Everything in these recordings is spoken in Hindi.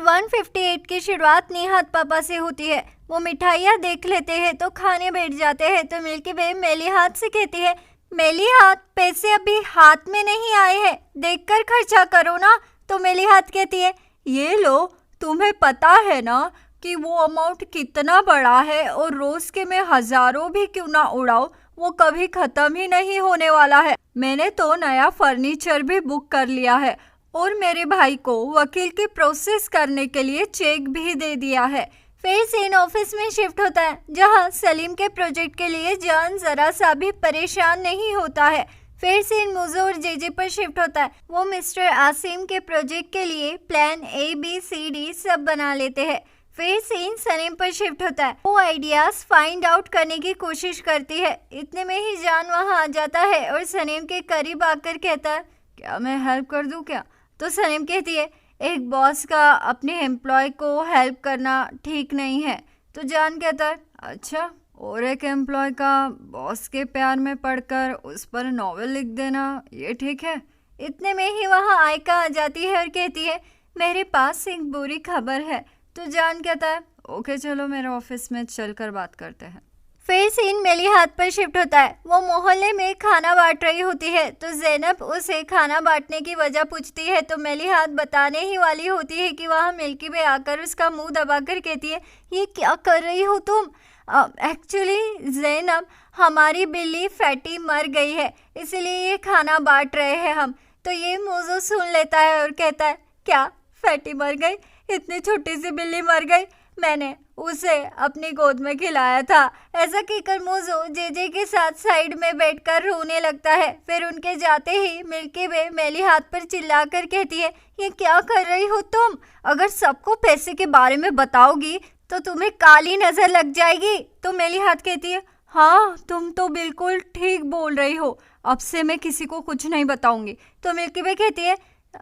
एपिसोड 158 की शुरुआत निहात पापा से होती है। वो मिठाइयाँ देख लेते हैं तो खाने बैठ जाते हैं तो मिल्की वे मेलिहात से कहती है, मेलिहात पैसे अभी हाथ में नहीं आए हैं, देखकर खर्चा करो ना। तो मेलिहात कहती है, ये लो, तुम्हें पता है ना कि वो अमाउंट कितना बड़ा है और रोज के मैं हजारों भी क्यों ना उड़ाऊं, वो कभी खत्म ही नहीं होने वाला है। मैंने तो नया फर्नीचर भी बुक कर लिया है और मेरे भाई को वकील की प्रोसेस करने के लिए चेक भी दे दिया है। फिर सीन ऑफिस में शिफ्ट होता है जहां सलीम के प्रोजेक्ट के लिए जान जरा सा भी परेशान नहीं होता है। फिर सीन मुझे और जेजे पर शिफ्ट होता है। वो मिस्टर आसिम के प्रोजेक्ट के लिए प्लान ABCD सब बना लेते हैं। फिर सीन सलीम पर शिफ्ट होता है। वो आइडियाज फाइंड आउट करने की कोशिश करती है। इतने में ही जान वहां आ जाता है और सलीम के करीब आकर कहता है, क्या मैं हेल्प कर दूं क्या? तो सलीम कहती है, एक बॉस का अपने एम्प्लॉय को हेल्प करना ठीक नहीं है। तो जान कहता है, अच्छा, और एक एम्प्लॉय का बॉस के प्यार में पड़कर उस पर नॉवेल लिख देना, ये ठीक है? इतने में ही वहाँ आयका आ जाती है और कहती है, मेरे पास एक बुरी खबर है। तो जान कहता है, ओके चलो मेरे ऑफिस में चलकर बात करते हैं। फिर सीन मेलिहात पर शिफ्ट होता है। वो मोहल्ले में खाना बांट रही होती है तो जैनब उसे खाना बांटने की वजह पूछती है तो मेलिहात बताने ही वाली होती है कि वहाँ मिल्की वे आकर उसका मुंह दबाकर कहती है, ये क्या कर रही हो तुम? एक्चुअली जैनब, हमारी बिल्ली फैटी मर गई है, इसलिए ये खाना बांट रहे हैं हम। तो ये मौजू सुन लेता है और कहता है, क्या फैटी मर गई? इतनी छोटी सी बिल्ली मर गई? मैंने उसे अपनी गोद में खिलाया था। ऐसा कहकर मोजो जेजे के साथ साइड में बैठकर रोने लगता है। फिर उनके जाते ही मिल्की वे मेलिहात पर चिल्लाकर कहती है, ये क्या कर रही हो तुम? अगर सबको पैसे के बारे में बताओगी तो तुम्हें काली नजर लग जाएगी। तो मेलिहात कहती है, हाँ तुम तो बिल्कुल ठीक बोल रही हो, अब से मैं किसी को कुछ नहीं बताऊंगी। तो मिल्की वे कहती है,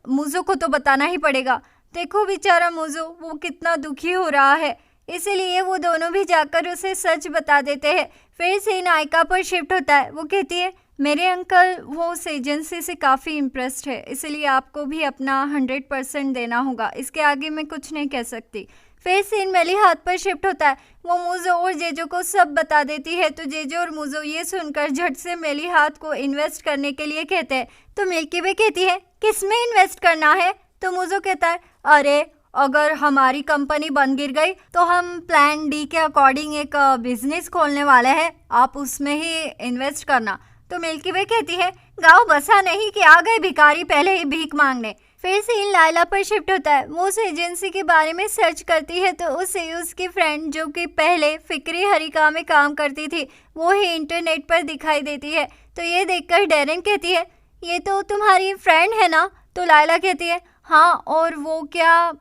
मुझो को तो बताना ही पड़ेगा। देखो बेचारा मुझो, वो कितना दुखी हो रहा है। इसीलिए वो दोनों भी जाकर उसे सच बता देते हैं। फिर से नायिका पर शिफ्ट होता है। वो कहती है, मेरे अंकल वो उस एजेंसी से काफ़ी इम्प्रेस्ड है, इसलिए आपको भी अपना 100% देना होगा। इसके आगे मैं कुछ नहीं कह सकती। फिर सीन मेलिहात पर शिफ्ट होता है। वो मुझो और जेजो को सब बता देती है तो जेजो और मुझो ये सुनकर झट से मेलिहात को इन्वेस्ट करने के लिए कहते हैं। तो मिल्की वे कहती है, किस में इन्वेस्ट करना है? तो मुझो कहता है, अरे अगर हमारी कंपनी बंद गिर गई तो हम प्लान D के अकॉर्डिंग एक बिजनेस खोलने वाले हैं, आप उसमें ही इन्वेस्ट करना। तो मिल्की वे कहती है, गाँव बसा नहीं कि आ गए भिखारी पहले ही भीख मांगने। फिर सीन लायला पर शिफ्ट होता है। वो उस एजेंसी के बारे में सर्च करती है तो उसे उसकी फ्रेंड जो कि पहले फिक्री हरिका में काम करती थी वो ही इंटरनेट पर दिखाई देती है। तो ये देखकर डेरेन कहती है, ये तो तुम्हारी फ्रेंड है ना? तो लायला कहती है, हाँ, और वो क्या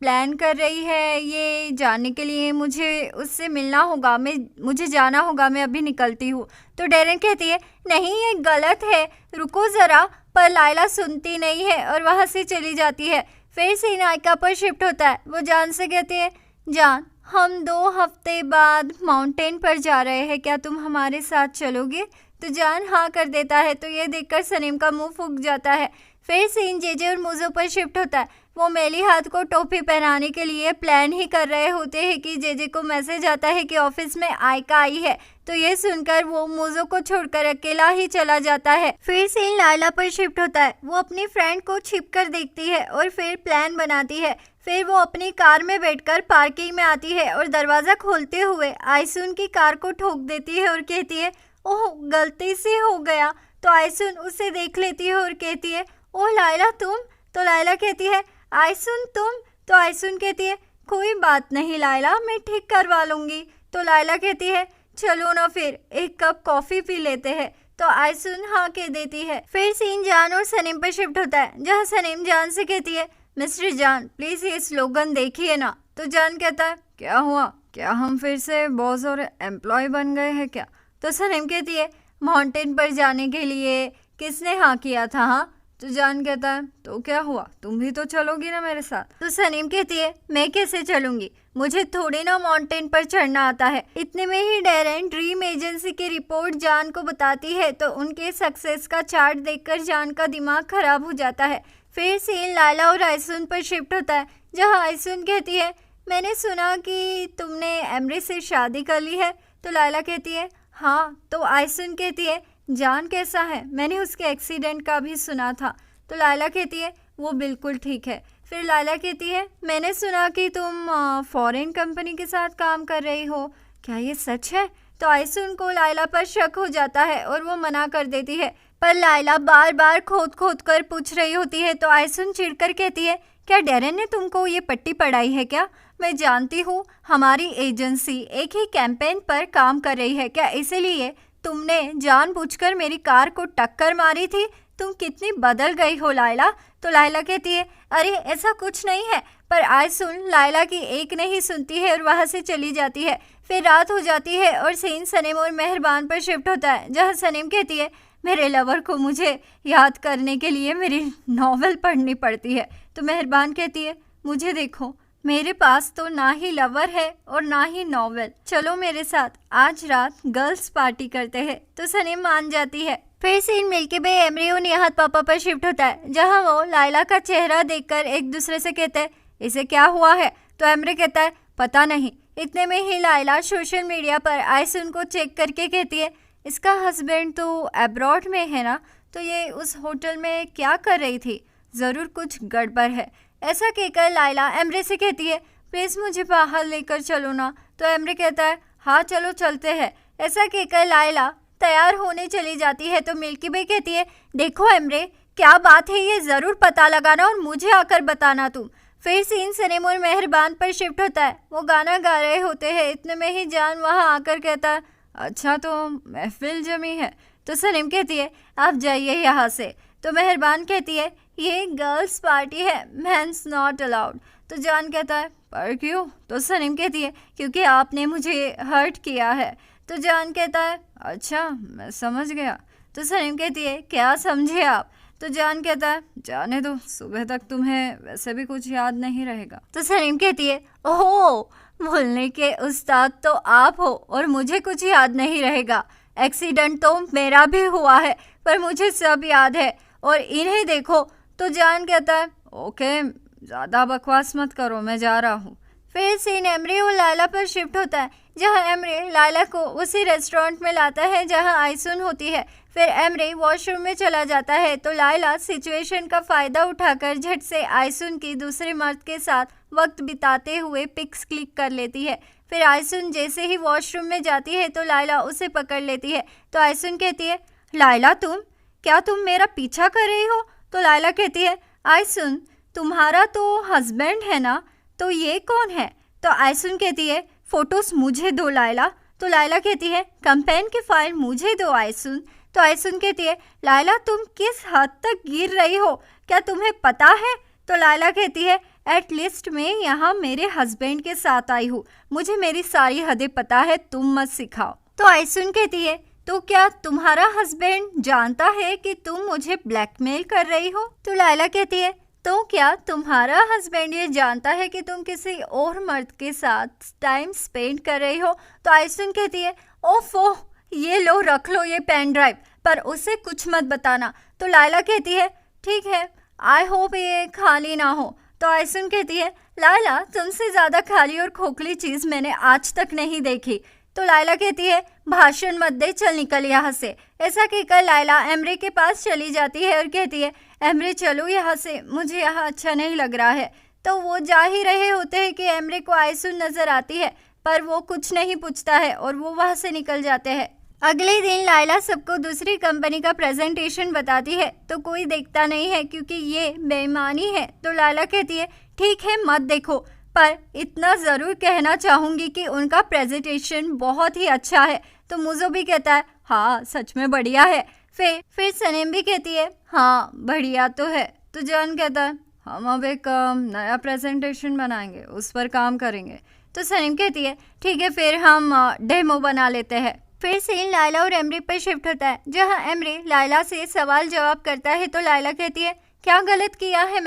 प्लान कर रही है ये जानने के लिए मुझे उससे मिलना होगा, मुझे जाना होगा, मैं अभी निकलती हूँ। तो डेरेन कहती है, नहीं ये गलत है, रुको ज़रा। पर लायला सुनती नहीं है और वहाँ से चली जाती है। फिर से नायिका पर शिफ्ट होता है। वो जान से कहती है, जान, हम 2 हफ्ते बाद माउंटेन पर जा रहे हैं, क्या तुम हमारे साथ चलोगे? तो जान हाँ कर देता है। तो ये देखकर सलीम का मुंह फूक जाता है। फिर सीन जेजे और मुझो पर शिफ्ट होता है। वो मेलिहात को टोपी पहनाने के लिए प्लान ही कर रहे होते हैं कि जेजे को मैसेज आता है कि ऑफिस में आयका आई है। तो ये सुनकर वो मुझो को छोड़कर अकेला ही चला जाता है। फिर सीन लायला पर शिफ्ट होता है। वो अपनी फ्रेंड को छिपकर देखती है और फिर प्लान बनाती है। फिर वो अपनी कार में बैठकर पार्किंग में आती है और दरवाज़ा खोलते हुए आयसुन की कार को ठोक देती है और कहती है, ओह गलती से हो गया। तो आयसुन उसे देख लेती है और कहती है, ओह लायला तुम? तो लायला कहती है, आयसुन तुम? तो आयसुन कहती है, कोई बात नहीं लायला, मैं ठीक करवा लूँगी। तो लायला कहती है, चलो ना फिर एक कप कॉफ़ी पी लेते हैं। तो आयसुन हाँ कह देती है। फिर सीन जान और सनीम पर शिफ्ट होता है जहाँ सनीम जान से कहती है, मिस्टर जान प्लीज़ ये स्लोगन देखिए ना। तो जान कहता है, क्या हुआ? क्या हम फिर से बॉस और एम्प्लॉय बन गए हैं क्या? तो सनीम कहती है, माउंटेन पर जाने के लिए किसने हाँ किया था? हाँ। तो जान कहता है, तो क्या हुआ, तुम भी तो चलोगी ना मेरे साथ? तो सनीम कहती है, मैं कैसे चलूंगी, मुझे थोड़ी ना माउंटेन पर चढ़ना आता है। इतने में ही डेरेन ड्रीम एजेंसी की रिपोर्ट जान को बताती है तो उनके सक्सेस का चार्ट देखकर जान का दिमाग खराब हो जाता है। फिर सीन लायला और आयसुन पर शिफ्ट होता है जहाँ आइसुन कहती है मैंने सुना कि तुमने एमरे से शादी कर ली है। तो लायला कहती है हाँ। तो आइसुन कहती है जान कैसा है, मैंने उसके एक्सीडेंट का भी सुना था। तो लायला कहती है वो बिल्कुल ठीक है। फिर लायला कहती है मैंने सुना कि तुम फॉरेन कंपनी के साथ काम कर रही हो, क्या ये सच है? तो आइसुन को लायला पर शक हो जाता है और वो मना कर देती है, पर लायला बार बार खोद खोद कर पूछ रही होती है। तो आइसुन चिढ़कर कहती है क्या डेरेन ने तुमको ये पट्टी पढ़ाई है क्या? मैं जानती हूँ हमारी एजेंसी एक ही कैंपेन पर काम कर रही है, क्या इसीलिए तुमने जानबूझकर मेरी कार को टक्कर मारी थी? तुम कितनी बदल गई हो लायला। तो लायला कहती है अरे ऐसा कुछ नहीं है। पर आइसुन लायला की एक नहीं सुनती है और वहाँ से चली जाती है। फिर रात हो जाती है और सीन सनीम और मेहरबान पर शिफ्ट होता है, जहाँ सनीम कहती है मेरे लवर को मुझे याद करने के लिए मेरी नॉवेल पढ़नी पड़ती है। तो मेहरबान कहती है मुझे देखो, मेरे पास तो ना ही लवर है और ना ही नॉवेल, चलो मेरे साथ आज रात गर्ल्स पार्टी करते हैं। तो सनीम मान जाती है। फिर सीन मिल्की वे एमरी और निहात पापा पर शिफ्ट होता है, जहां वो लायला का चेहरा देखकर एक दूसरे से कहते हैं इसे क्या हुआ है? तो एमरी कहता है पता नहीं। इतने में ही लायला सोशल मीडिया पर आइसुन को चेक करके कहती है इसका हस्बैंड तो अब्रॉड में है ना, तो ये उस होटल में क्या कर रही थी? ज़रूर कुछ गड़बड़ है। ऐसा कहकर लायला एमरे से कहती है प्लीज़ मुझे बाहर लेकर चलो ना। तो एमरे कहता है हाँ चलो चलते हैं। ऐसा कहकर लायला तैयार होने चली जाती है। तो मिल्की वे कहती है देखो एमरे क्या बात है, ये ज़रूर पता लगाना और मुझे आकर बताना तुम। फिर सीन सनीम और मेहरबान पर शिफ्ट होता है, वो गाना गा रहे होते हैं। इतने में ही जान वहाँ आकर कहता है अच्छा तो महफिल जमी है। तो सनीम कहती है आप जाइए यहाँ से। तो मेहरबान कहती है ये गर्ल्स पार्टी है, मेंस नॉट अलाउड। तो जान कहता है पर क्यों? तो सनीम कहती है क्योंकि आपने मुझे हर्ट किया है। तो जान कहता है अच्छा मैं समझ गया। तो सनीम कहती है क्या समझे आप? तो जान कहता है जाने दो, सुबह तक तुम्हें वैसे भी कुछ याद नहीं रहेगा। तो सनीम कहती है ओह भूलने के उस्ताद तो आप हो और मुझे कुछ याद नहीं रहेगा। एक्सीडेंट तो मेरा भी हुआ है पर मुझे सब याद है और इन्हें देखो। तो जान कहता है ओके ज़्यादा बकवास मत करो, मैं जा रहा हूँ। फिर सीन एमरे और लायला पर शिफ्ट होता है, जहाँ एमरे लायला को उसी रेस्टोरेंट में लाता है जहाँ आइसुन होती है। फिर एमरे वॉशरूम में चला जाता है तो लायला सिचुएशन का फ़ायदा उठाकर झट से आइसुन की दूसरे मर्द के साथ वक्त बिताते हुए पिक्स क्लिक कर लेती है। फिर आइसुन जैसे ही वॉशरूम में जाती है तो लायला उसे पकड़ लेती है। तो आइसुन कहती है लायला तुम मेरा पीछा कर रही हो? तो लायला कहती है आइसुन तुम्हारा तो हस्बैंड है ना, तो ये कौन है? तो आइसुन कहती है फ़ोटोज़ मुझे दो लायला। तो लायला कहती है कंपेन की फ़ाइल मुझे दो आइसुन। तो आइसुन कहती है लायला तुम किस हद तक गिर रही हो, क्या तुम्हें पता है? तो लायला कहती है एटलीस्ट मैं यहाँ मेरे हस्बैंड के साथ आई हूँ, मुझे मेरी सारी हदें पता है, तुम मत सिखाओ। तो आइसुन कहती है तो क्या तुम्हारा हस्बैंड जानता है कि तुम मुझे ब्लैकमेल कर रही हो? तो लायला कहती है तो क्या तुम्हारा हस्बैंड ये जानता है कि तुम किसी और मर्द के साथ टाइम स्पेंड कर रही हो? तो आइसुन कहती है ओफो ये लो रख लो ये पेन ड्राइव, पर उसे कुछ मत बताना। तो लायला कहती है ठीक है, आई होप ये खाली ना हो। तो आइसुन कहती है लायला तुमसे ज़्यादा खाली और खोखली चीज़ मैंने आज तक नहीं देखी। तो लायला कहती है भाषण मत दे, चल निकल यहाँ से। ऐसा कहकर लायला एमरे के पास चली जाती है और कहती है एमरे चलो यहाँ से, मुझे यहाँ अच्छा नहीं लग रहा है। तो वो जा ही रहे होते हैं कि एमरे को आइसुन नज़र आती है, पर वो कुछ नहीं पूछता है और वो वहाँ से निकल जाते हैं। अगले दिन लायला सबको दूसरी कंपनी का प्रेजेंटेशन बताती है तो कोई देखता नहीं है क्योंकि ये बेईमानी है। तो लायला कहती है ठीक है मत देखो, पर इतना ज़रूर कहना चाहूँगी कि उनका प्रेजेंटेशन बहुत ही अच्छा है। तो मुझो भी कहता है हाँ सच में बढ़िया है। फिर सनीम भी कहती है हाँ बढ़िया तो है। तो जान कहता है हम अब एक नया प्रेजेंटेशन बनाएंगे, उस पर काम करेंगे। तो सनीम कहती है ठीक है फिर हम डेमो बना लेते हैं। फिर सीन लायला और एमरी पर शिफ्ट होता है, जहाँ एमरी लायला से सवाल जवाब करता है। तो लायला कहती है क्या गलत किया है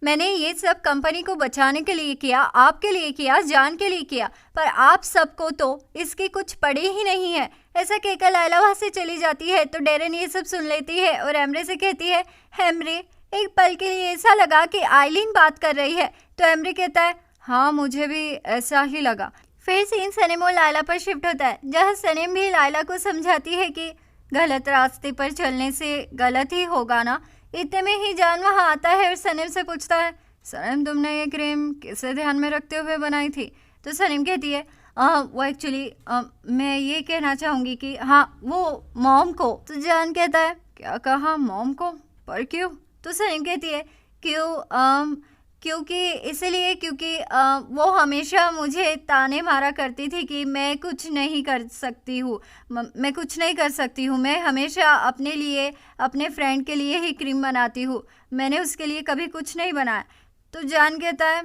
मैंने ये सब कंपनी को बचाने के लिए किया, आपके लिए किया, जान के लिए किया, पर आप सबको तो इसकी कुछ पड़ी ही नहीं है। ऐसा कहकर लायला वहाँ से चली जाती है। तो डेरेन ये सब सुन लेती है और एमरे से कहती है एमरे एक पल के लिए ऐसा लगा कि आइलिन बात कर रही है, तो एमरी कहता है हाँ मुझे भी ऐसा ही लगा। फिर सीन सनीम और लायला पर शिफ्ट होता है, जहाँ सनीम भी लायला को समझाती है कि गलत रास्ते पर चलने से गलत ही होगा ना। इतने में ही जान वहाँ आता है और सनीम से पूछता है सनीम तुमने ये क्रीम किसे ध्यान में रखते हुए बनाई थी? तो सनीम कहती है वो एक्चुअली मैं ये कहना चाहूँगी कि हाँ वो मॉम को। तो जान कहता है क्या कहा मॉम को, पर क्यों? तो सनीम कहती है क्योंकि इसलिए क्योंकि वो हमेशा मुझे ताने मारा करती थी कि मैं कुछ नहीं कर सकती हूँ, मैं कुछ नहीं कर सकती हूँ, मैं हमेशा अपने लिए अपने फ्रेंड के लिए ही क्रीम बनाती हूँ, मैंने उसके लिए कभी कुछ नहीं बनाया। तो जान कहता है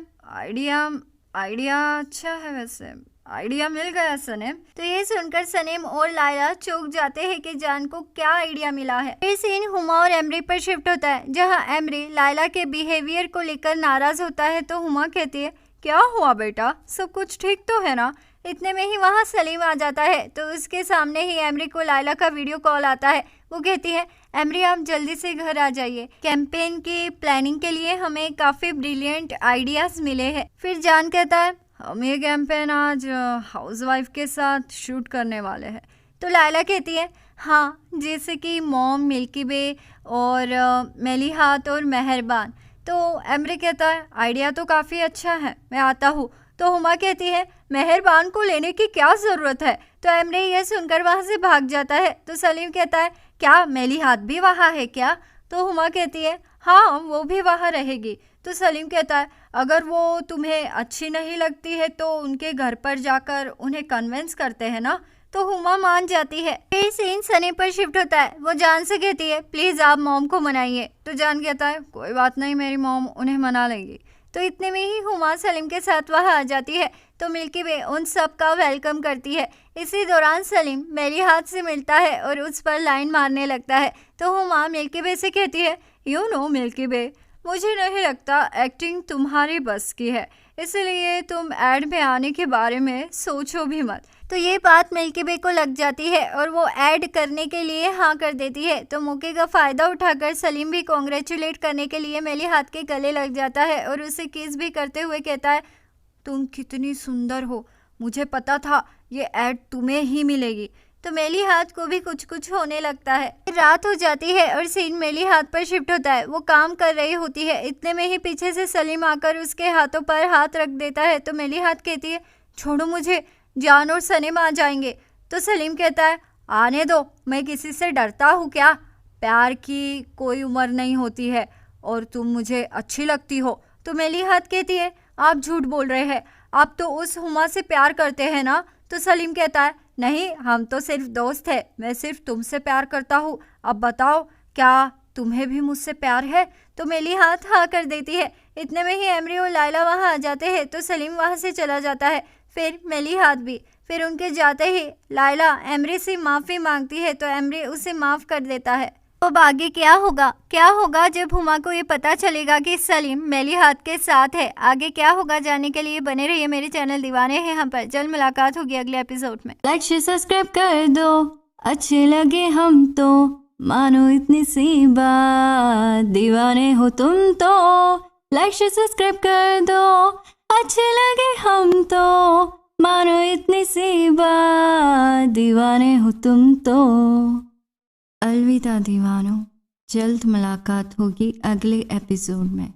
आइडिया अच्छा है, वैसे आइडिया मिल गया सनीम। तो ये सुनकर सनीम और लायला चौंक जाते हैं कि जान को क्या आइडिया मिला है। फिर सीन हुमा और एमरी पर शिफ्ट होता है, जहां एमरी लायला के बिहेवियर को लेकर नाराज होता है। तो हुमा कहती है क्या हुआ बेटा, सब कुछ ठीक तो है ना? इतने में ही वहाँ सलीम आ जाता है, तो उसके सामने ही एमरी को लायला का वीडियो कॉल आता है। वो कहती है एमरी आप जल्दी से घर आ जाइए, कैंपेन की प्लानिंग के लिए हमें काफ़ी ब्रिलियंट आइडियाज़ मिले हैं। फिर जान कहता है हम ये कैंपेन आज हाउसवाइफ के साथ शूट करने वाले हैं। तो लायला कहती है हाँ, जैसे कि मॉम, मिल्की वे और मेलिहात और मेहरबान। तो एमरी कहता है आइडिया तो काफ़ी अच्छा है, मैं आता हूँ। तो हुमा कहती है मेहरबान को लेने की क्या ज़रूरत है? तो एमरी यह सुनकर वहाँ से भाग जाता है। तो सलीम कहता है क्या मेलिहात भी वहाँ है क्या? तो हुमा कहती है हाँ वो भी वहाँ रहेगी। तो सलीम कहता है अगर वो तुम्हें अच्छी नहीं लगती है तो उनके घर पर जाकर उन्हें कन्विंस करते हैं ना। तो हुमा मान जाती है। फिर सीन सनी पर शिफ्ट होता है, वो जान से कहती है प्लीज़ आप मॉम को मनाइए। तो जान कहता है कोई बात नहीं, मेरी मॉम उन्हें मना लेंगी। तो इतने में ही हुमा सलीम के साथ वहाँ आ जाती है। तो मिल्की वे उन सब का वेलकम करती है। इसी दौरान सलीम मेलिहात से मिलता है और उस पर लाइन मारने लगता है। तो हुमा मिल्की वे से कहती है यू नो मिल्की वे, मुझे नहीं लगता एक्टिंग तुम्हारी बस की है, इसलिए तुम ऐड में आने के बारे में सोचो भी मत। तो ये बात मिल्की वे को लग जाती है और वो ऐड करने के लिए हाँ कर देती है। तो मौके का फ़ायदा उठाकर सलीम भी कॉन्ग्रेचुलेट करने के लिए मेलिहात के गले लग जाता है और उसे किस भी करते हुए कहता है तुम कितनी सुंदर हो, मुझे पता था ये ऐड तुम्हें ही मिलेगी। तो मेलिहात को भी कुछ कुछ होने लगता है। रात हो जाती है और सीन मेलिहात पर शिफ्ट होता है, वो काम कर रही होती है। इतने में ही पीछे से सलीम आकर उसके हाथों पर हाथ रख देता है। तो मेलिहात कहती है छोड़ो मुझे, जान और सनीम आ जाएंगे। तो सलीम कहता है आने दो, मैं किसी से डरता हूँ क्या? प्यार की कोई उम्र नहीं होती है और तुम मुझे अच्छी लगती हो। तो मेलिहात कहती है आप झूठ बोल रहे हैं, आप तो उस हुमा से प्यार करते हैं ना। तो सलीम कहता है नहीं, हम तो सिर्फ दोस्त हैं, मैं सिर्फ तुमसे प्यार करता हूँ। अब बताओ क्या तुम्हें भी मुझसे प्यार है? तो मेलिहात हाँ कर देती है। इतने में ही एमरी और लायला वहाँ आ जाते हैं। तो सलीम वहाँ से चला जाता है, फिर मेलिहात भी। फिर उनके जाते ही लायला एमरी से माफ़ी मांगती है, तो एमरी उसे माफ़ कर देता है। अब आगे क्या होगा जब हुमा को ये पता चलेगा कि सलीम मेलिहात के साथ है? आगे क्या होगा जानने के लिए बने रहिए मेरे चैनल दीवाने हैं हम पर। जल्द मुलाकात होगी अगले एपिसोड में। लाइक शेयर सब्सक्राइब कर दो, अच्छे लगे हम तो मानो इतनी सी बात, दीवाने हो तुम तो। लाइक शेयर सब्सक्राइब कर दो, अच्छे लगे हम तो मानो इतनी सी बात, दीवाने हो तुम तो। अलविदा दीवानों, जल्द मुलाकात होगी अगले एपिसोड में।